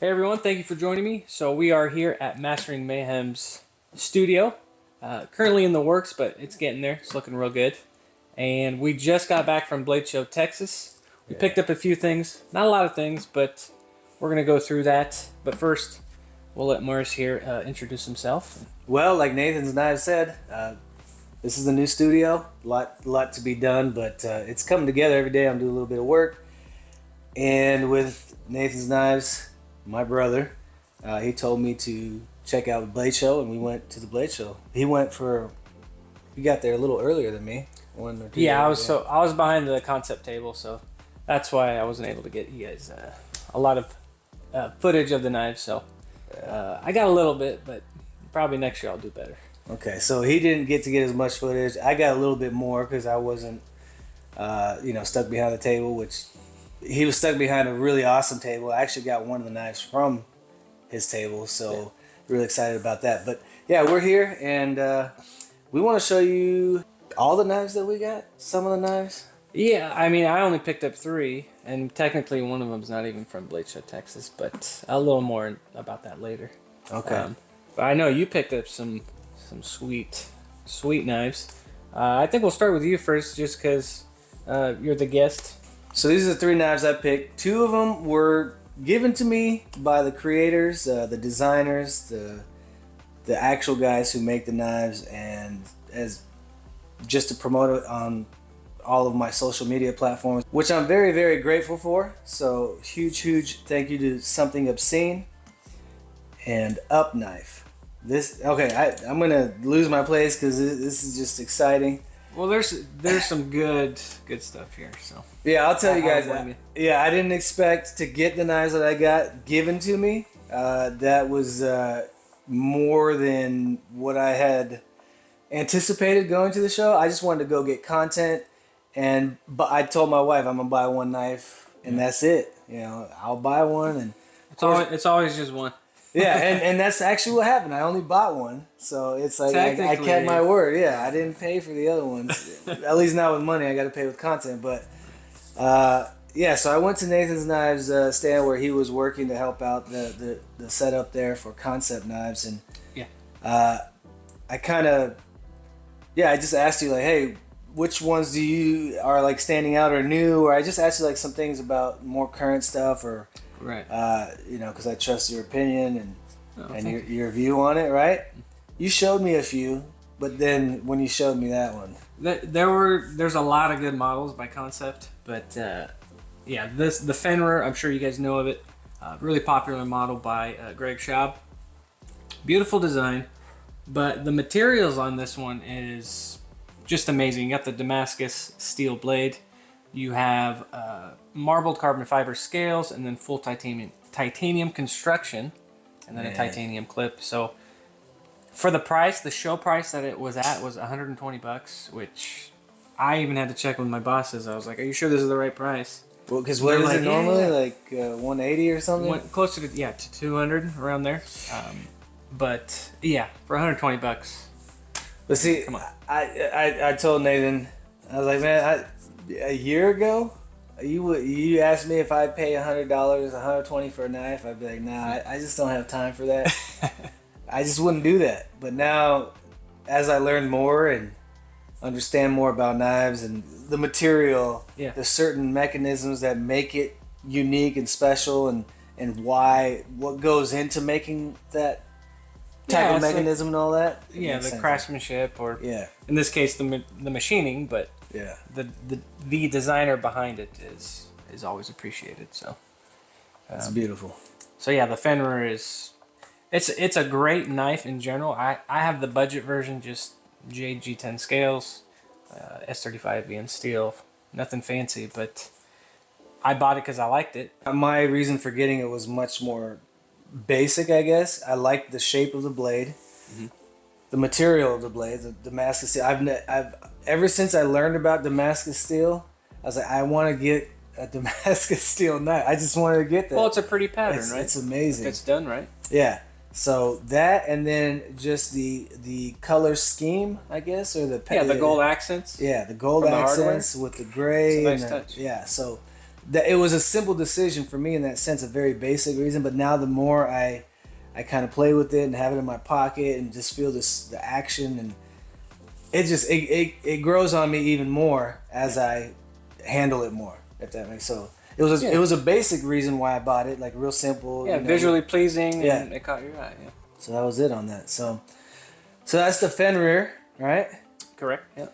Hey everyone, thank you for joining me. So we are here at Mastering Mayhem's studio. Currently in the works, but it's getting there. It's looking real good. And we just got back from Blade Show, Texas. We picked up a few things. Not a lot of things, but we're going to go through that. But first, we'll let Morris here introduce himself. Well, like Nathan's Knives said, this is a new studio. A lot to be done, but it's coming together every day. I'm doing a little bit of work. And with Nathan's Knives, my brother, he told me to check out the Blade Show, and we went to the Blade Show. He got there a little earlier than me. 1 or 2 Yeah, days I was behind the concept table, so that's why I wasn't able to get you guys a lot of footage of the knives. So I got a little bit, but probably next year I'll do better. Okay, so he didn't get to get as much footage. I got a little bit more because I wasn't, stuck behind the table, which he was stuck behind a really awesome table. I actually got one of the knives from his table, so really excited about that. But yeah, we're here, and we want to show you all the knives that we got, some of the knives. Yeah, I mean, I only picked up 3, and technically one of them's not even from Blade Show, Texas, but a little more about that later. Okay. But I know you picked up some sweet knives. I think we'll start with you first, just because you're the guest. So these are the 3 knives I picked. 2 of them were given to me by the creators, the designers, the actual guys who make the knives, and as just to promote it on all of my social media platforms, which I'm very, very grateful for. So huge thank you to Something Obscene and UpKnife. I'm gonna lose my place because this is just exciting. Well, there's some good stuff here. So yeah, I'll tell you guys. I didn't expect to get the knives that I got given to me. That was more than what I had anticipated going to the show. I just wanted to go get content, but I told my wife I'm gonna buy one knife, and that's it. I'll buy one, and it's always just one. Yeah, and that's actually what happened. I only bought one, so it's like I kept my word. Yeah, I didn't pay for the other ones, at least not with money. I got to pay with content. But so I went to Nathan's Knives stand where he was working to help out the setup there for Kansept knives, and I just asked you like, hey, which ones do you are like standing out or new, or I just asked you like some things about more current stuff or. Right. Because I trust your opinion and your view on it, right? You showed me a few, but then when you showed me that one, there's a lot of good models by Kansept, but the FENRIR, I'm sure you guys know of it. Really popular model by Greg Schaub. Beautiful design, but the materials on this one is just amazing. You got the Damascus steel blade. You have marbled carbon fiber scales, and then full titanium construction, and then a titanium clip. So for the price, the show price that it was at was $120, which I even had to check with my bosses. I was like, "Are you sure this is the right price?" Well, because what is it normally, like 180 or something? Closer to 200 around there. But yeah, for $120. But see, come on. I told Nathan, I was like, man, a year ago, you asked me if I'd pay $100, $120 for a knife. I'd be like, nah, I just don't have time for that. I just wouldn't do that. But now, as I learn more and understand more about knives and the material, the certain mechanisms that make it unique and special, and what goes into making that type of mechanism and all that. Yeah, the craftsmanship, or in this case, the machining, but. Yeah, the designer behind it is always appreciated. So it's beautiful. So yeah, the FENRIR it's a great knife in general. I have the budget version, just JG10 scales, S35 VN steel, nothing fancy, but I bought it because I liked it. My reason for getting it was much more basic, I guess. I liked the shape of the blade. Mm-hmm. The material of the blade, the Damascus steel. I've ever since I learned about Damascus steel, I was like, I want to get a Damascus steel knife. I just wanted to get that. Well, it's a pretty pattern, right? It's amazing. If it's done right. Yeah. So that, and then just the color scheme, I guess, or the gold accents. Yeah, the gold accents with the gray. It's a nice touch. Yeah. So that it was a simple decision for me in that sense, a very basic reason. But now the more I kind of play with it and have it in my pocket and just feel the action, and it grows on me even more as I handle it more. If that makes sense. So it was a basic reason why I bought it, like real simple. Yeah, visually pleasing, and it caught your eye. Yeah. So that was it on that. So that's the FENRIR, right? Correct. Yeah.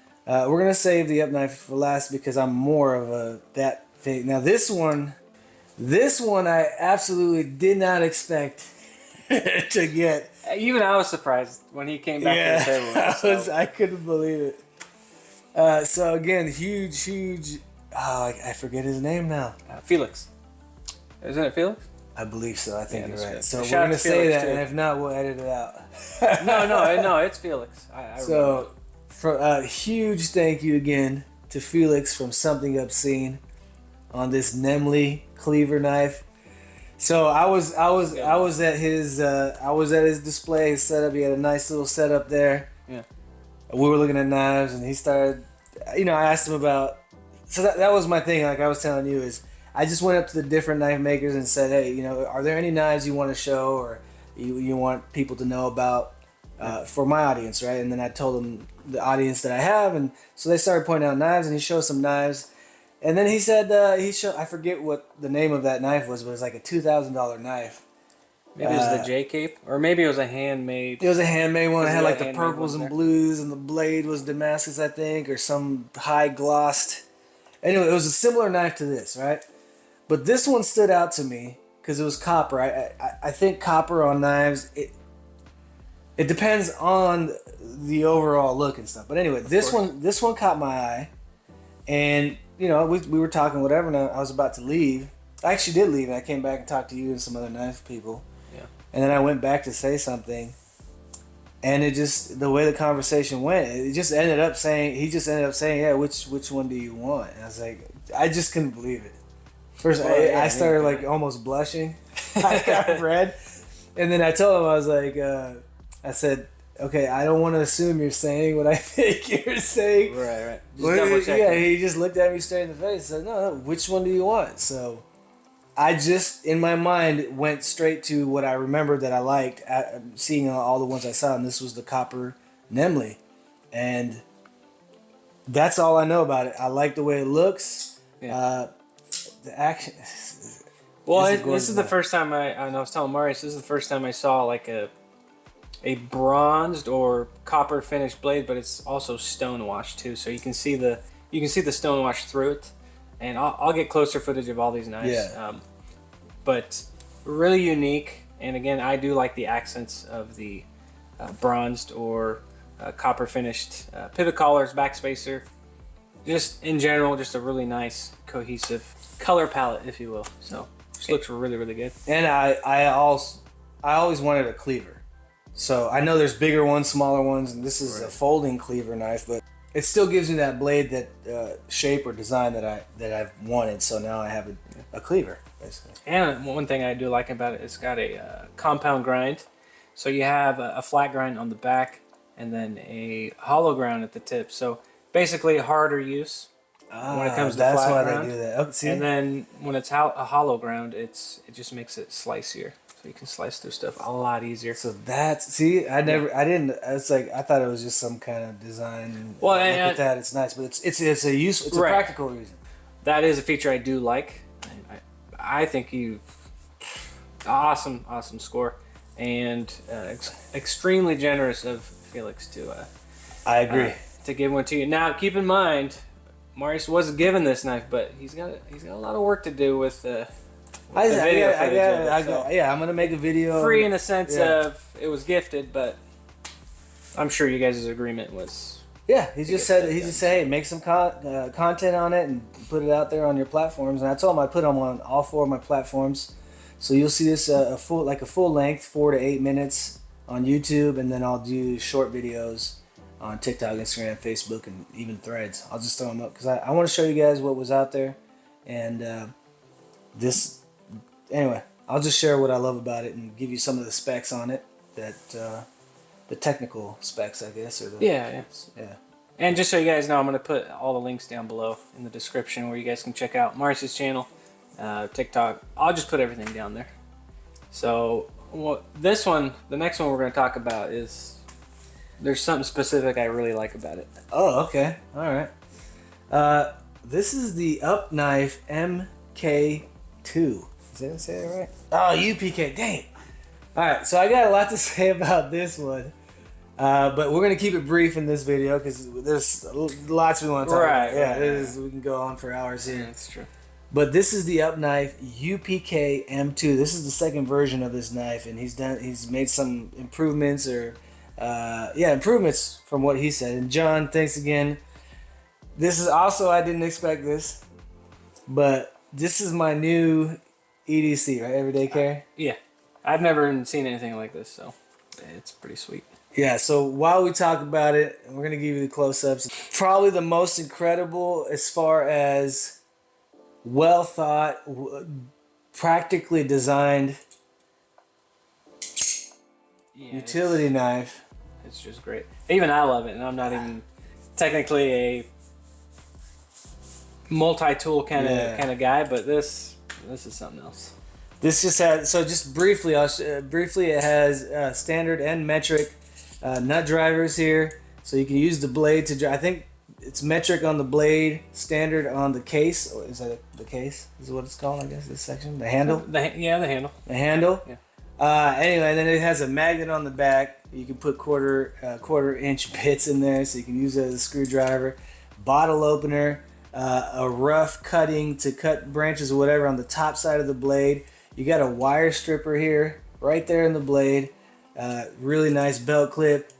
We're gonna save the UpKnife for last because I'm more of that thing. Now this one I absolutely did not expect to get. Even I was surprised when he came back to the table. I couldn't believe it. So again, huge. Oh, I forget his name now. Felix. Isn't it Felix? I believe so. I think you're right. Good. So we're gonna say that, and if not, we'll edit it out. no, it's Felix. So, for a huge thank you again to Felix from Something Obscene on this Nemly cleaver knife. So I was at his display, his setup. He had a nice little setup there. Yeah. We were looking at knives, and he started. I asked him about. So that was my thing. Like I was telling you, is I just went up to the different knife makers and said, hey, are there any knives you want to show or you want people to know about for my audience, right? And then I told them the audience that I have, and so they started pointing out knives, and he showed some knives. And then he said I forget what the name of that knife was, but it was like a $2,000 knife. Maybe it was the J Cape, or maybe it was a handmade. It was a handmade one. It had like the purples and blues, and the blade was Damascus, I think, or some high glossed. Anyway, it was a similar knife to this, right? But this one stood out to me because it was copper. I think copper on knives, it depends on the overall look and stuff. But anyway, this one caught my eye, and we were talking whatever, and I was about to leave. I actually did leave, and I came back and talked to you and some other knife people. Yeah. And then I went back to say something, and it just, the way the conversation went, he just ended up saying, yeah, which one do you want? And I was like, I just couldn't believe it. First, I started like almost blushing. I got red, and then I told him, I was like, I said, okay, I don't want to assume you're saying what I think you're saying. Right. Just double checking. Yeah, he just looked at me straight in the face and said, no, which one do you want? So I just, in my mind, went straight to what I remembered that I liked, seeing all the ones I saw, and this was the copper Nemly. And that's all I know about it. I like the way it looks. Yeah. The action. Well, this is the first time I was telling Marius, this is the first time I saw like a bronzed or copper finished blade, but it's also stone washed too, so you can see the stone wash through it. And I'll get closer footage of all these knives. Yeah. But really unique, and again, I do like the accents of the bronzed or copper finished pivot collars, backspacer. Just in general, just a really nice cohesive color palette, if you will. So just looks really, really good. And I always wanted a cleaver. So I know there's bigger ones, smaller ones, and this is a folding cleaver knife, but it still gives me that blade, that shape or design that I've wanted. So now I have a cleaver, basically. And one thing I do like about it, it's got a compound grind. So you have a flat grind on the back and then a hollow ground at the tip. So basically harder use when it comes to flat ground. That's why they do that. Oh, see? And then when it's a hollow ground, it just makes it slicier. So you can slice through stuff a lot easier. So that's, see, I thought it was just some kind of design. Well, look at that, it's nice, but it's a practical reason. That is a feature I do like. I think awesome score, and extremely generous of Felix to. I agree. To give one to you. Now, keep in mind, Marius was given this knife, but he's got a lot of work to do with. I'm gonna make a video. Free in the sense of it was gifted, but I'm sure you guys' agreement was. Yeah, he just said, hey, make some content on it and put it out there on your platforms. And I told him I put them on all 4 of my platforms, so you'll see this a full length, 4 to 8 minutes on YouTube, and then I'll do short videos on TikTok, Instagram, Facebook, and even Threads. I'll just throw them up because I want to show you guys what was out there, and anyway, I'll just share what I love about it and give you some of the specs on it, the technical specs, I guess. Yeah. And just so you guys know, I'm going to put all the links down below in the description where you guys can check out Marius' channel. TikTok. I'll just put everything down there. So this one, the next one we're going to talk about is, there's something specific I really like about it. Oh, okay. All right. This is the UpKnife MK2. Did I say that right? Oh, UPK. Dang. All right. So I got a lot to say about this one. But we're going to keep it brief in this video because there's lots we want to talk about. Yeah, we can go on for hours here. Yeah, that's true. But this is the UpKnife UPK M2. This is the second version of this knife, and he's made some improvements improvements from what he said. And John, thanks again. This is also, I didn't expect this, but this is my new EDC, right? Everyday carry. Yeah, I've never even seen anything like this, so it's pretty sweet. Yeah, so while we talk about it, we're going to give you the close-ups. Probably the most incredible as far as well thought, practically designed utility knife. It's just great. Even I love it, and I'm not even technically a multi-tool kind of guy, but this is something else. This just has, so just briefly, it has standard and metric nut drivers here, so you can use the blade to drive. I think it's metric on the blade, standard on the case. Or is that the case? Is what it's called, I guess, this section? The handle? The handle. The handle? Yeah. Anyway, then it has a magnet on the back. You can put quarter inch bits in there, so you can use it as a screwdriver. Bottle opener, a rough cutting to cut branches or whatever on the top side of the blade. You got a wire stripper here, right there in the blade. Really nice belt clip.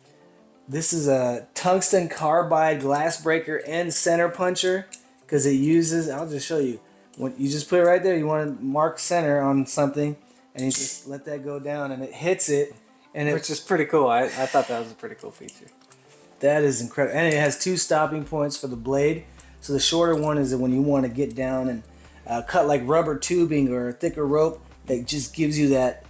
This is a tungsten carbide glass breaker and center puncher because it uses, I'll just show you. When you just put it right there, you want to mark center on something and you just let that go down and it hits it. Which is pretty cool. I thought that was a pretty cool feature. That is incredible. And it has 2 stopping points for the blade. So the shorter one is when you want to get down and cut like rubber tubing or a thicker rope that just gives you that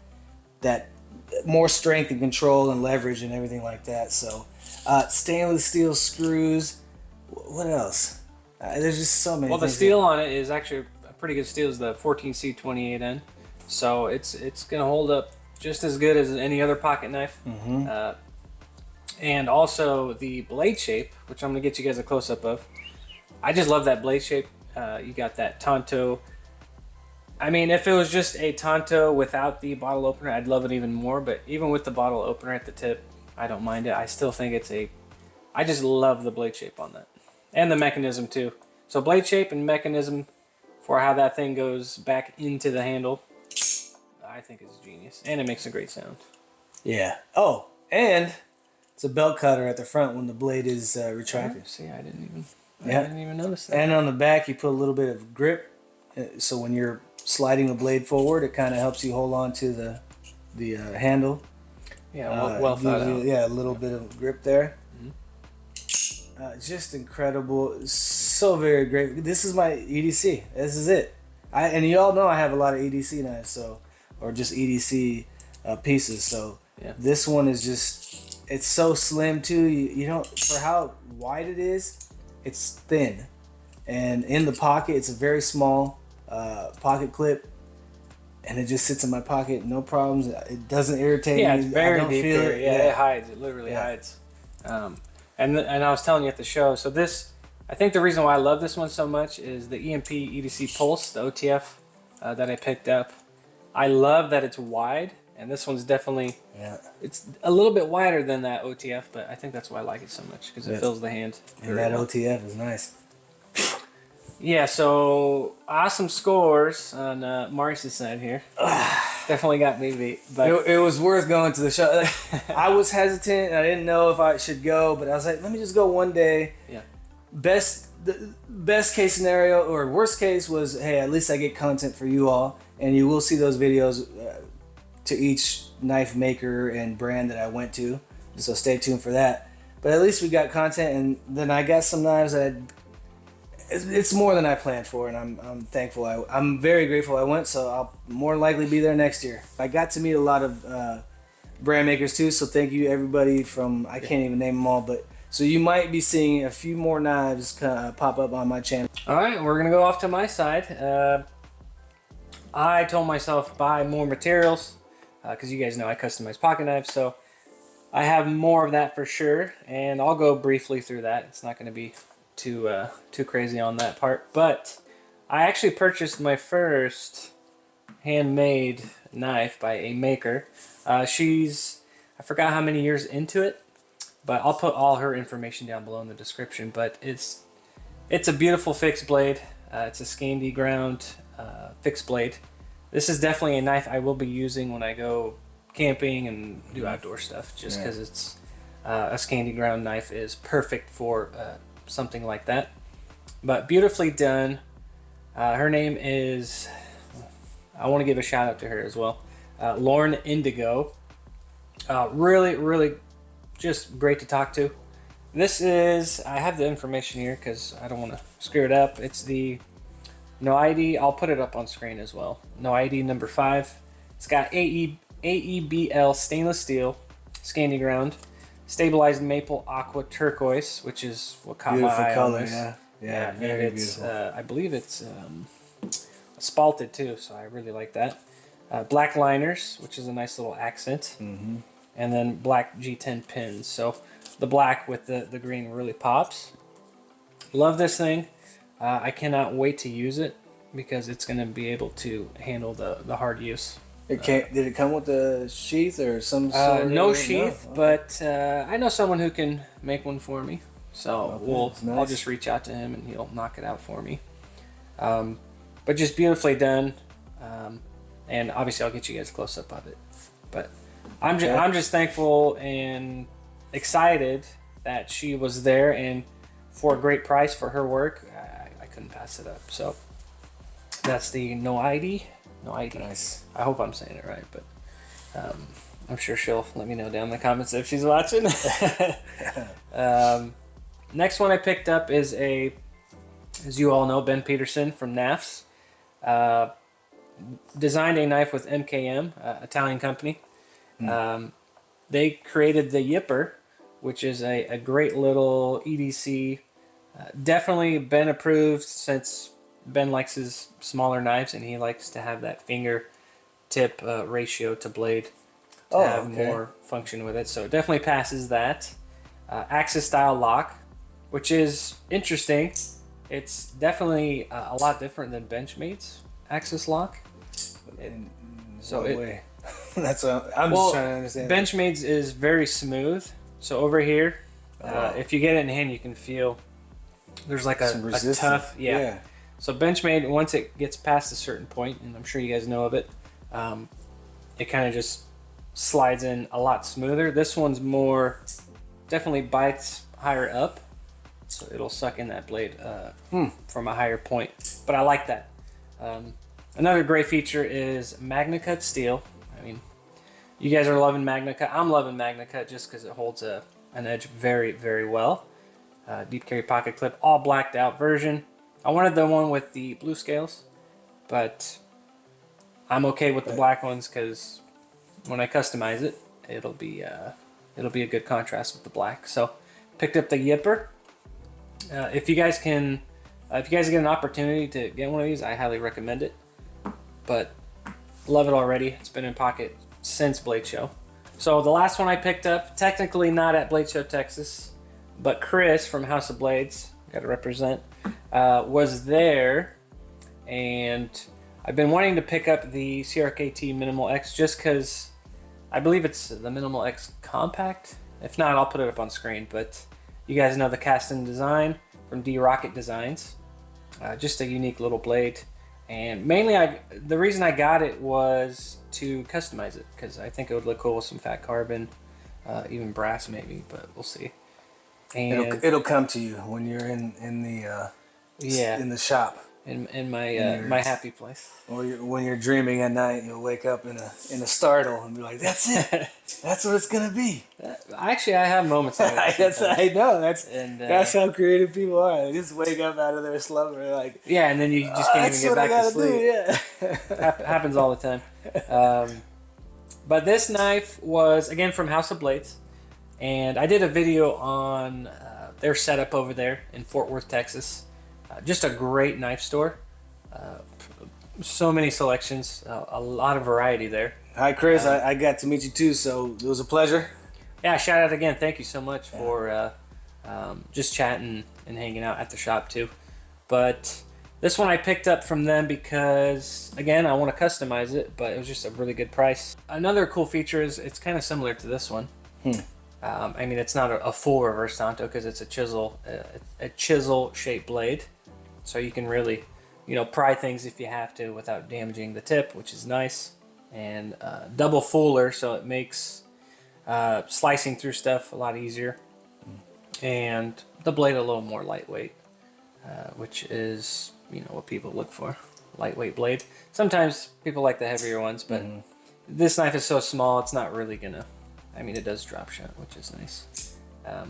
more strength and control and leverage and everything like that. So stainless steel screws. What else? There's just so many. Well, the steel on it is actually a pretty good steel. It's the 14C28N, so it's gonna hold up just as good as any other pocket knife. Mm-hmm. And also the blade shape, which I'm gonna get you guys a close up of. I just love that blade shape. You got that Tonto. I mean, if it was just a Tonto without the bottle opener, I'd love it even more. But even with the bottle opener at the tip, I don't mind it. I still think I just love the blade shape on that. And the mechanism too. So blade shape and mechanism for how that thing goes back into the handle, I think is genius. And it makes a great sound. Yeah. Oh, and it's a belt cutter at the front when the blade is retracted. Oh, see, I didn't even notice that. And on the back, you put a little bit of grip. So when you're sliding the blade forward, it kind of helps you hold on to the handle. Yeah, well thought out. Yeah, a little bit of grip there. Mm-hmm. Just incredible. So very great. This is my EDC. This is it. And you all know I have a lot of EDC knives, or just EDC pieces. So yeah. This one is just, it's so slim too. You don't, for how wide it is, it's thin. And in the pocket, it's a very small pocket clip, and it just sits in my pocket, no problems. It doesn't irritate me. Yeah, it's very deep here. Yeah, it hides. It literally hides. And I was telling you at the show. So this, I think the reason why I love this one so much is the EMP EDC Pulse, the OTF that I picked up. I love that it's wide, and this one's definitely it's a little bit wider than that OTF, but I think that's why I like it so much because it fills the hand. And that OTF is nice. Yeah, so awesome scores on Maurice's side here. Definitely got me beat. But it was worth going to the show. I was hesitant. I didn't know if I should go, but I was like, let me just go one day. Yeah. The best case scenario, or worst case, was, hey, at least I get content for you all. And you will see those videos to each knife maker and brand that I went to. So stay tuned for that. But at least we got content, and then I got some knives that it's more than I planned for, and I'm thankful. I'm very grateful I went, so I'll more likely be there next year. I got to meet a lot of brand makers too, so thank you everybody from, I can't even name them all, but so you might be seeing a few more knives pop up on my channel. All right, we're gonna go off to my side. I told myself buy more materials because you guys know I customize pocket knives, so I have more of that for sure, and I'll go briefly through that. It's not going to be too crazy on that part, but I actually purchased my first handmade knife by a maker. I forgot how many years into it, but I'll put all her information down below in the description. But it's a beautiful fixed blade. It's a Scandi ground fixed blade. This is definitely a knife I will be using when I go camping and do outdoor stuff, just because it's a Scandi ground knife is perfect for something like that. But beautifully done. Her name is, I want to give a shout out to her as well, Lauryn Indigo. Really, really just great to talk to. This is, I have the information here because I don't want to screw it up. It's the No ID, I'll put it up on screen as well. No ID number 5. It's got AEBL stainless steel, Scandi ground, stabilized maple aqua turquoise, which is what caught my eye on this. Yeah, very and it's, beautiful. I believe it's spalted too, so I really like that. Black liners, which is a nice little accent, and then black G10 pins. So the black with the green really pops. Love this thing. I cannot wait to use it because it's going to be able to handle the hard use. Did it come with a sheath or some sort of... No sheath, but I know someone who can make one for me. So I'll just reach out to him and he'll knock it out for me. But just beautifully done. And obviously I'll get you guys a close-up of it. But I'm just thankful and excited that she was there, and for a great price for her work, I couldn't pass it up. So that's the No ID. No ID. Nice. I hope I'm saying it right, but I'm sure she'll let me know down in the comments if she's watching. Next one I picked up is as you all know, Ben Peterson from NAFS. Designed a knife with MKM, Italian company. They created the Yipper, which is a great little EDC. Definitely Ben approved, since Ben likes his smaller knives and he likes to have that finger tip ratio to blade to have more function with it. So it definitely passes that. Axis style lock, which is interesting. It's definitely a lot different than Benchmade's Axis lock. That's what I'm just trying to understand. Benchmade's is very smooth. So over here, if you get it in hand, you can feel there's like a tough, So Benchmade, once it gets past a certain point, and I'm sure you guys know of it, it kind of just slides in a lot smoother. This one's more, definitely bites higher up, so it'll suck in that blade from a higher point. But I like that. Another great feature is MagnaCut steel. I mean, you guys are loving MagnaCut. I'm loving MagnaCut just because it holds an edge very, very well. Deep carry pocket clip, all blacked out version. I wanted the one with the blue scales, but I'm okay with the black ones because when I customize it, it'll be a good contrast with the black. So picked up the Yipper. If you guys get an opportunity to get one of these, I highly recommend it. But love it already. It's been in pocket since Blade Show. So the last one I picked up, technically not at Blade Show Texas, but Chris from House of Blades, got to represent, was there, and I've been wanting to pick up the CRKT MinimalX just because I believe it's the MinimalX Compact. If not, I'll put it up on screen. But you guys know the cast-in design from D Rocket Designs. Just a unique little blade. And mainly, the reason I got it was to customize it because I think it would look cool with some fat carbon, even brass maybe, but we'll see. And it'll come to you when you're in the shop. In my my happy place. Or when you're dreaming at night, you'll wake up in a startle and be like, "That's it. That's what it's gonna be." Actually, I have moments like that. I know. That's how creative people are. They just wake up out of their slumber like. Yeah, and then you just can't even get back to sleep. Yeah. Happens all the time. But this knife was again from House of Blades, and I did a video on their setup over there in Fort Worth, Texas. Just a great knife store. so many selections, a lot of variety there. Hi, Chris. I got to meet you too, so it was a pleasure. Yeah, shout out again. Thank you so much for just chatting and hanging out at the shop too. But this one I picked up from them because, again, I want to customize it, but it was just a really good price. Another cool feature is it's kind of similar to this one. I mean, it's not a full reverse Tanto because it's a chisel shaped blade, so you can really, you know, pry things if you have to without damaging the tip, which is nice. And double fuller, so it makes slicing through stuff a lot easier, and the blade a little more lightweight, which is, you know, what people look for. Lightweight blade. Sometimes people like the heavier ones, but this knife is so small it's not really gonna, I mean, it does drop shot, which is nice. But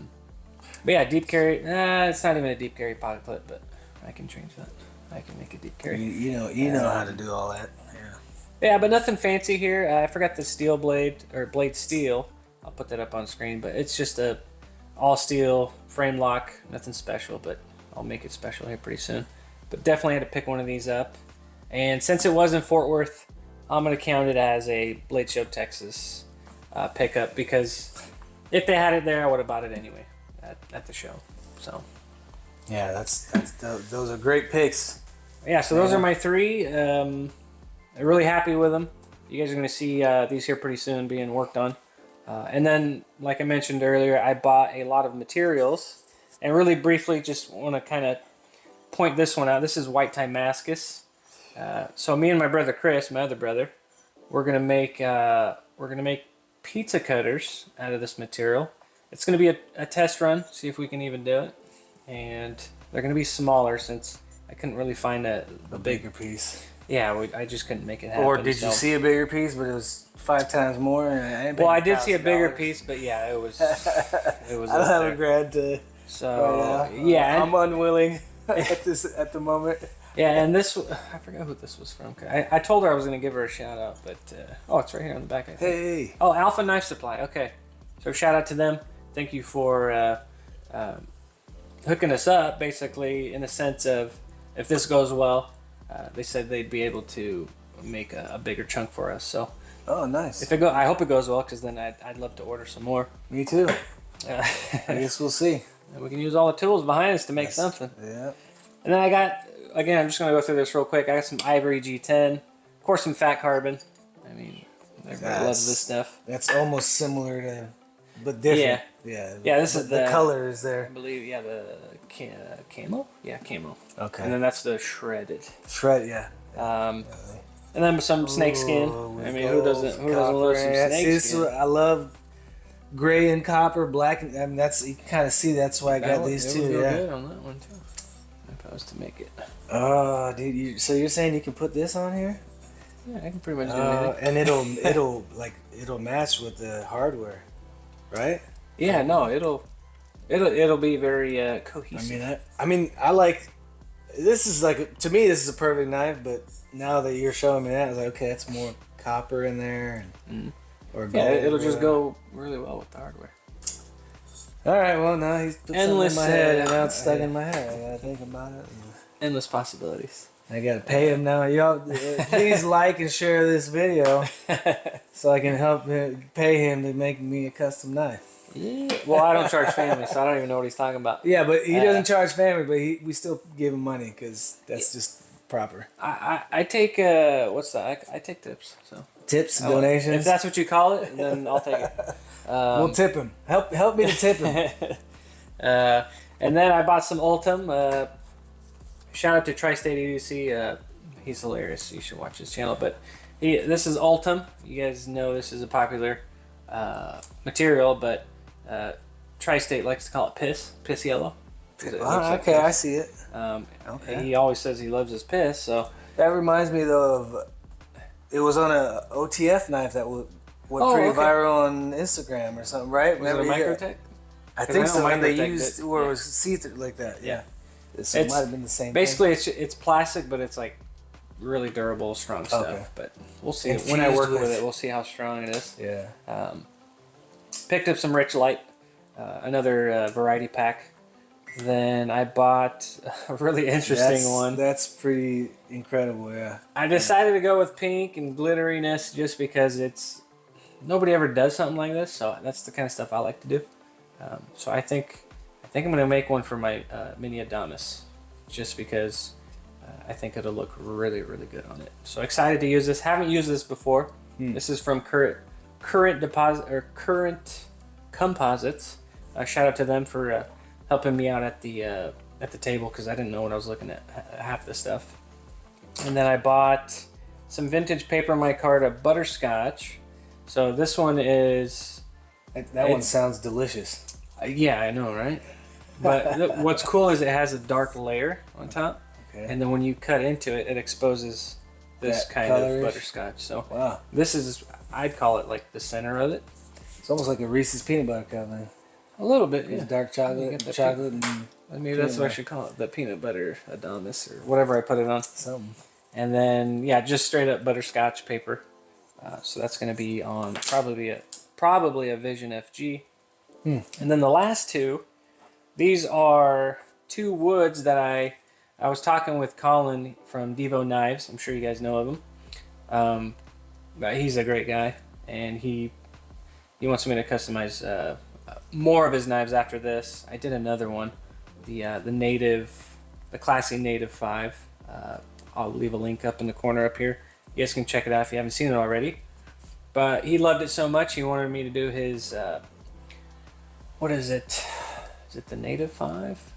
yeah, deep carry, it's not even a deep carry pocket clip, but I can change that. I can make a deep carry. You know how to do all that. Yeah, but nothing fancy here. I forgot the steel blade, or blade steel. I'll put that up on screen, but it's just a all steel frame lock. Nothing special, but I'll make it special here pretty soon. But definitely had to pick one of these up. And since it was in Fort Worth, I'm going to count it as a Blade Show Texas pickup, because if they had it there, I would have bought it anyway at the show. So yeah, those are great picks. Yeah, so those are my three. I'm really happy with them. You guys are going to see these here pretty soon being worked on. And then, like I mentioned earlier, I bought a lot of materials. And really briefly, just want to kind of point this one out. This is white Damascus. So me and my brother Chris, my other brother, we're gonna make pizza cutters out of this material. It's gonna be a test run, see if we can even do it. And they're gonna be smaller since I couldn't really find a bigger piece. Yeah, I just couldn't make it happen. Or did you see a bigger piece, but it was 5 times more? Well, I did see a bigger piece, but yeah, it was. I don't have a grad to. So yeah, I'm unwilling at the moment. Yeah, and this, I forgot who this was from. I told her I was going to give her a shout out, but oh, it's right here on the back, I think. Hey. Oh, Alpha Knife Supply. Okay, so shout out to them. Thank you for hooking us up, basically, in the sense of if this goes well, they said they'd be able to make a bigger chunk for us. So. Oh, nice. If I hope it goes well, because then I'd love to order some more. Me too. I guess we'll see. And we can use all the tools behind us to make something. Yeah. And then I got, again, I'm just going to go through this real quick. I got some Ivory G10. Of course, some Fat Carbon. I mean, everybody loves this stuff. That's almost similar to, but different. Yeah, this is the color is there. I believe, yeah, the camo? Yeah, camo. Okay. And then that's the shredded. Yeah. And then some snakeskin. I mean, who doesn't love some snakeskin? I love gray and copper, black. I mean, you can kind of see that's why I got these too. Yeah. Yeah. Good on that one too. If I was to make it. Oh, dude! So you're saying you can put this on here? Yeah, I can pretty much do anything. And it'll match with the hardware, right? Yeah, no, it'll be very cohesive. I mean, I like. This is to me, this is a perfect knife. But now that you're showing me that, I was like, okay, it's more copper in there, and, or gold. Yeah, it'll just go really well with the hardware. All right, well, now he's put endless something in my head, and now it's stuck in my head. I gotta think about it. Endless possibilities. I gotta pay him now. Y'all, please like and share this video so I can help pay him to make me a custom knife. Yeah. Well, I don't charge family, so I don't even know what he's talking about. Yeah, but he doesn't charge family, but we still give him money because that's just proper. I take what's that? I take tips. So tips, donations. If that's what you call it, then I'll take it. We'll tip him. Help me to tip him. And then I bought some Ultim. Shout out to Tri-State EDC. He's hilarious. You should watch his channel. But this is Ultim. You guys know this is a popular material, but Tri-State likes to call it piss yellow. Okay, I see it. Okay. He always says he loves his piss. So that reminds me though of it was on a OTF knife that went pretty viral on Instagram or something, right? Was it a Microtech? I think so. And they used where it was see-through like that. Yeah. So it might have been the same. Basically, it's plastic, but it's like really durable, strong stuff. Okay. But we'll see. When I work with it, we'll see how strong it is. Yeah. Picked up some Rich Light, another variety pack. Then I bought a really interesting one. That's pretty incredible, yeah. I decided to go with pink and glitteriness just because nobody ever does something like this, so that's the kind of stuff I like to do. So I think I'm gonna make one for my mini Adonis, just because I think it'll look really, really good on it. So excited to use this. Haven't used this before. This is from Current Composites. Shout out to them for helping me out at the table, because I didn't know what I was looking at half the stuff. And then I bought some vintage paper micarta butterscotch. So this one is that one sounds delicious. Yeah, I know, right? But what's cool is it has a dark layer on top, and then when you cut into it, it exposes this kind of butterscotch. So wow, this is, I'd call it like the center of it. It's almost like a Reese's peanut butter cup, man. A little bit, yeah. Dark chocolate, and maybe that's what I should call it, the peanut butter Adonis or whatever I put it on. Something. And then yeah, just straight up butterscotch paper. So that's going to be on probably a Vision FG. And then the last two, these are two woods that I was talking with Colin from Devo Knives. I'm sure you guys know of him. He's a great guy, and he wants me to customize more of his knives after this. I did another one, the classy Native 5. I'll leave a link up in the corner up here. You guys can check it out if you haven't seen it already. But he loved it so much, he wanted me to do his, what is it? Is it the Native 5?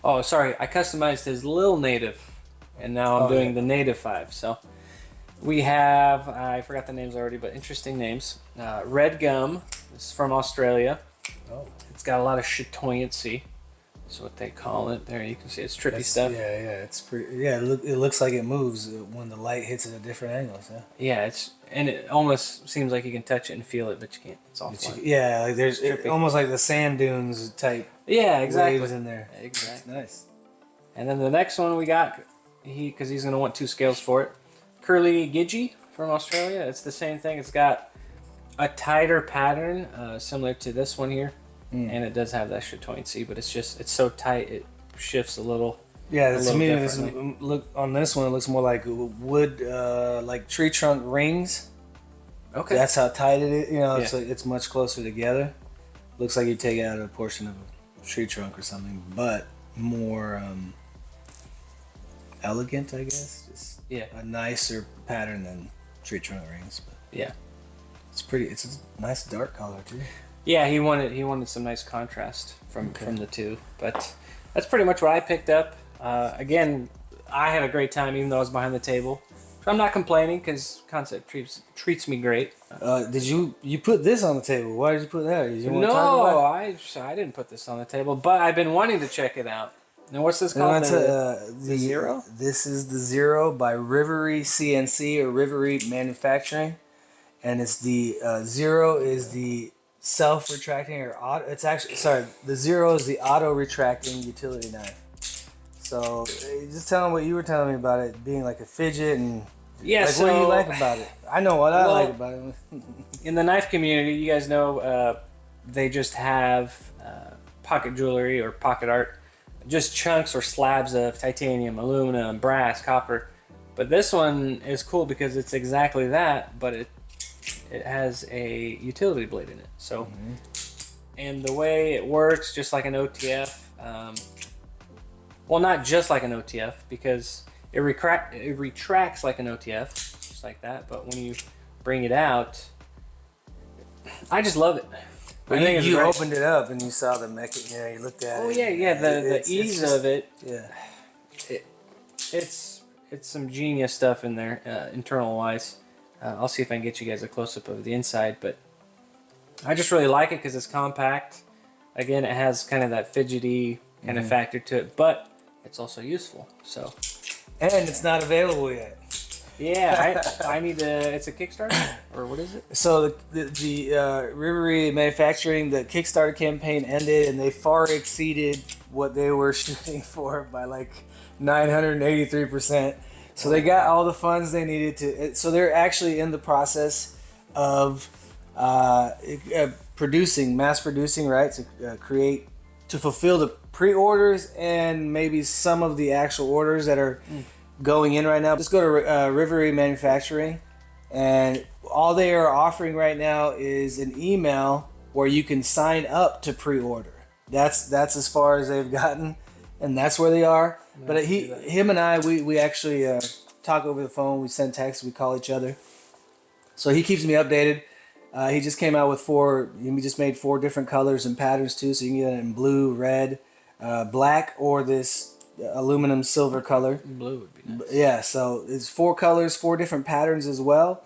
Oh, sorry, I customized his Lil Native, and now I'm doing the Native 5. So we have, I forgot the names already, but interesting names. Red Gum, this is from Australia. Oh. It's got a lot of chatoyancy. That's what they call it. There, you can see it's trippy stuff. Yeah, it's pretty. Yeah, it looks like it moves when the light hits it at different angles. Yeah. Yeah, it almost seems like you can touch it and feel it, but you can't. It's all flat. Yeah, like there's almost like the sand dunes type. Yeah, exactly. Waves in there. Exactly. Nice. And then the next one we got, because he's gonna want 2 scales for it. Curly Gidgee from Australia. It's the same thing. It's got a tighter pattern, similar to this one here. And it does have that chatoyancy, but it's so tight it shifts a little. Yeah, to me, look on this one, it looks more like wood, like tree trunk rings. Okay, that's how tight it is. You know, it's much closer together. Looks like you take out a portion of a tree trunk or something, but more elegant, I guess. Just a nicer pattern than tree trunk rings. But yeah, it's pretty. It's a nice dark color too. Yeah, he wanted some nice contrast from the two, but that's pretty much what I picked up. Again, I had a great time even though I was behind the table. So I'm not complaining because Kansept treats me great. Did you put this on the table? Why did you put that? Did you want to talk about it? I didn't put this on the table, but I've been wanting to check it out. Now, what's this called? The Zero? This is the Zero by Rivery CNC or Rivery Manufacturing, and it's the Zero is the self-retracting or auto. It's actually the Zero is the auto-retracting utility knife. So just tell them what you were telling me about it being like a fidget and what do you like about it? I know what I like about it. In the knife community, you guys know they just have pocket jewelry or pocket art, just chunks or slabs of titanium, aluminum, brass, copper. But this one is cool because it's exactly that, but it has a utility blade in it. So, and the way it works, just like an OTF, well, not just like an OTF, because it retracts like an OTF, just like that. But when you bring it out, I just love it. I think you opened it up and you saw the mechanism. You looked at it. Oh yeah, the ease of it. Yeah, it's some genius stuff in there, internal wise. I'll see if I can get you guys a close-up of the inside, but I just really like it because it's compact. Again, it has kind of that fidgety kind of factor to it, but it's also useful. So, and it's not available yet. Yeah, I need to. It's a Kickstarter, or what is it? So the Rivery Manufacturing, the Kickstarter campaign ended, and they far exceeded what they were shooting for by like 983%. So they got all the funds they needed to. So they're actually in the process of mass producing, right? To create to fulfill the pre-orders and maybe some of the actual orders that are going in right now. Just go to Rivery Manufacturing, and all they are offering right now is an email where you can sign up to pre-order. That's as far as they've gotten, and that's where they are. But him and I, we actually talk over the phone. We send texts. We call each other. So he keeps me updated. He just came out with he just made 4 different colors and patterns too. So you can get it in blue, red, black, or this aluminum silver color. Blue would be nice. Yeah, so it's 4 colors, 4 different patterns as well.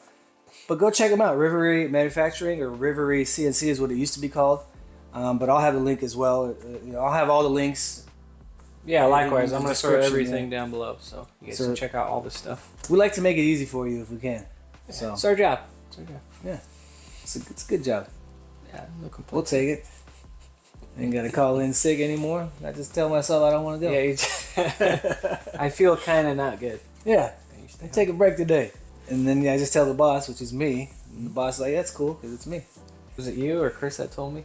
But go check them out. Rivery Manufacturing, or Rivery CNC is what it used to be called. But I'll have the link as well. I'll have all the links. Yeah, likewise. I'm going to throw everything down below, so you guys can check out all this stuff. We like to make it easy for you if we can. Yeah, so it's our job. Yeah, it's a good job. Yeah, no complaints. We'll take it. Ain't got to call in sick anymore. I just tell myself I don't want to go. Yeah, I feel kind of not good. Yeah, I take a break today. And then I just tell the boss, which is me. And the boss is like, that's cool, because it's me. Was it you or Chris that told me?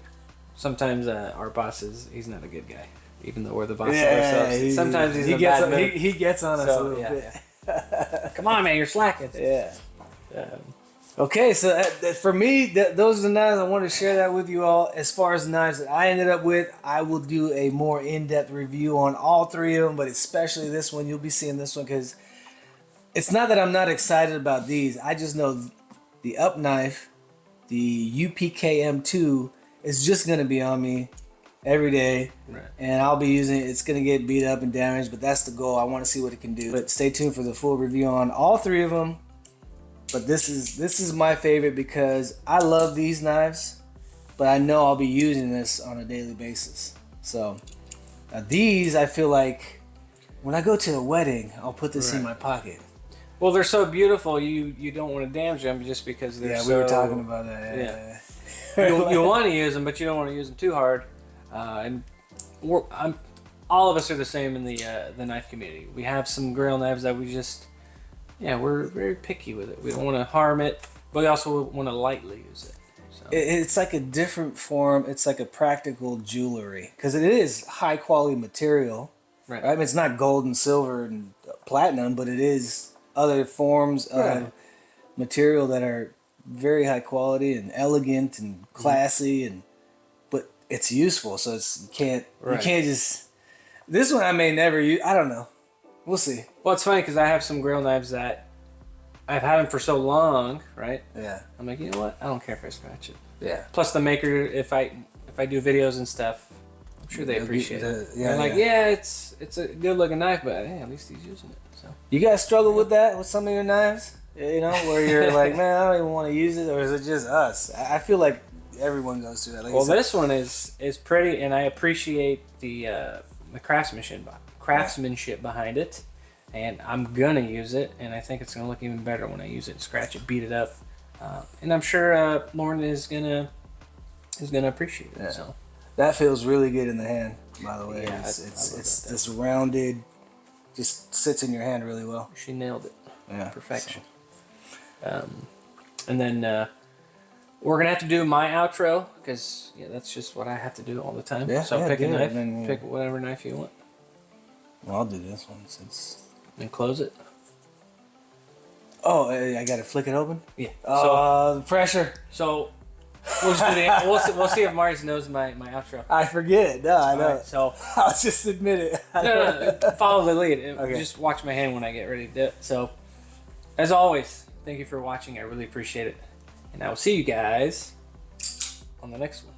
Sometimes our boss he's not a good guy, even though we're the boss of ourselves. Sometimes he gets on us a little bit. Yeah. Come on, man, you're slacking. Yeah. Okay, so for me, those are the knives. I wanted to share that with you all. As far as the knives that I ended up with, I will do a more in-depth review on all 3 of them, but especially this one. You'll be seeing this one because it's not that I'm not excited about these. I just know the UpKnife, the UPKM2, is just going to be on me every day. Right. And I'll be using it. It's going to get beat up and damaged, but that's the goal. I want to see what it can do. But stay tuned for the full review on all 3 of them. But this is my favorite because I love these knives, but I know I'll be using this on a daily basis. So these, I feel like when I go to a wedding, I'll put this in my pocket. Well, they're so beautiful, you don't want to damage them just because they're we were talking about that. Yeah. You want to use them, but you don't want to use them too hard. All of us are the same in the knife community. We have some grill knives that we just... Yeah, we're very picky with it. We don't want to harm it, but we also want to lightly use it. So. It's like a different form. It's like a practical jewelry because it is high quality material. Right. I mean, it's not gold and silver and platinum, but it is other forms of material that are very high quality and elegant and classy, but it's useful. So you can't just. This one I may never use. I don't know. We'll see. Well, it's funny because I have some grill knives that I've had them for so long, right? Yeah. I'm like, you know what? I don't care if I scratch it. Yeah. Plus the maker, if I do videos and stuff, I'm sure they appreciate it. Yeah. They're like, it's a good looking knife, but hey, at least he's using it. So. You guys struggle with that with some of your knives? You know, where you're like, man, I don't even want to use it, or is it just us? I feel like everyone goes through that. Like this one is pretty, and I appreciate the craftsmanship behind it, and I'm gonna use it, and I think it's gonna look even better when I use it, scratch it, beat it up, and I'm sure Lauren is gonna appreciate it. Yeah. So that feels really good in the hand, by the way. Yeah, it's this rounded, just sits in your hand really well. She nailed it. Yeah, perfection. So. And then we're gonna have to do my outro because that's just what I have to do all the time. Yeah, so pick a knife, then, pick whatever knife you want. Well, I'll do this one since. And close it. Oh, I gotta flick it open. Yeah. The pressure. So we'll just do we'll see if Marius knows my outro. I forget. No, I know. Right, so I'll just admit it. No, follow the lead. Okay. Just watch my hand when I get ready to do it. So, as always, thank you for watching. I really appreciate it, and I will see you guys on the next one.